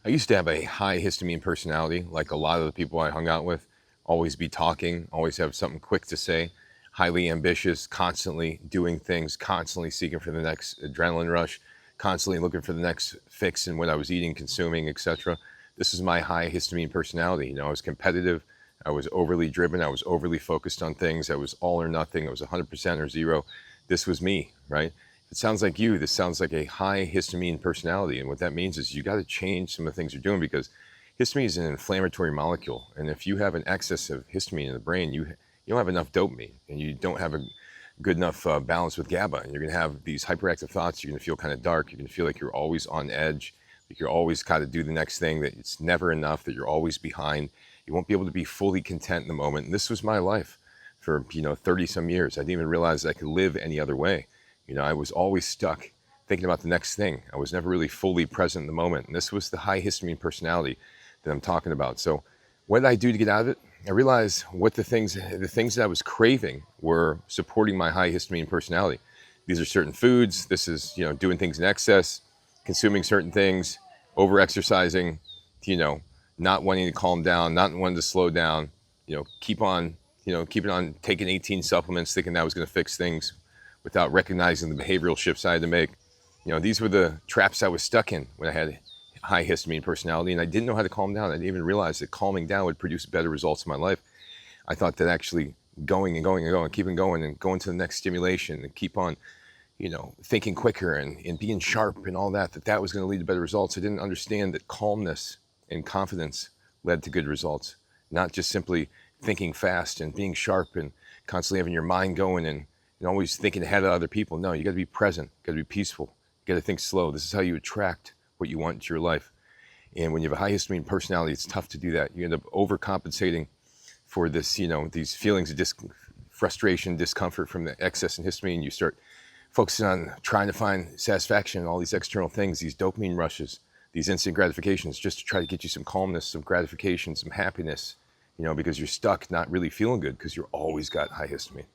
I used to have a high histamine personality, like a lot of the people I hung out with. Always be talking, always have something quick to say, highly ambitious, constantly doing things, constantly seeking for the next adrenaline rush, constantly looking for the next fix in what I was eating, consuming, etc. This is my high histamine personality. I was competitive, I was overly driven, I was overly focused on things, I was all or nothing, I was 100% or zero. This was me, right? It sounds like you. This sounds like a high histamine personality. And what that means is you got to change some of the things you're doing because histamine is an inflammatory molecule. And if you have an excess of histamine in the brain, you don't have enough dopamine and you don't have a good enough balance with GABA. And you're going to have these hyperactive thoughts. You're going to feel kind of dark. You're going to feel like you're always on edge, like you're always got to do the next thing, that it's never enough, that you're always behind. You won't be able to be fully content in the moment. And this was my life for 30 some years. I didn't even realize I could live any other way. I was always stuck thinking about the next thing. I was never really fully present in the moment. And this was the high histamine personality that I'm talking about. So what did I do to get out of it? I realized what the things that I was craving were supporting my high histamine personality. These are certain foods. This is, doing things in excess, consuming certain things, over exercising, not wanting to calm down, not wanting to slow down, keeping on taking 18 supplements, thinking that was going to fix things without recognizing the behavioral shifts I had to make. These were the traps I was stuck in when I had high histamine personality, and I didn't know how to calm down. I didn't even realize that calming down would produce better results in my life. I thought that actually going and going and going, keeping going and going to the next stimulation and keep on, thinking quicker and being sharp and all that was going to lead to better results. I didn't understand that calmness and confidence led to good results, not just simply thinking fast and being sharp and constantly having your mind going and always thinking ahead of other people. No, you got to be present, you got to be peaceful, you got to think slow. This is how you attract what you want into your life. And when you have a high histamine personality, it's tough to do that. You end up overcompensating for this, these feelings of frustration, discomfort from the excess in histamine. You start focusing on trying to find satisfaction in all these external things, these dopamine rushes, these instant gratifications, just to try to get you some calmness, some gratification, some happiness, because you're stuck not really feeling good because you're always got high histamine.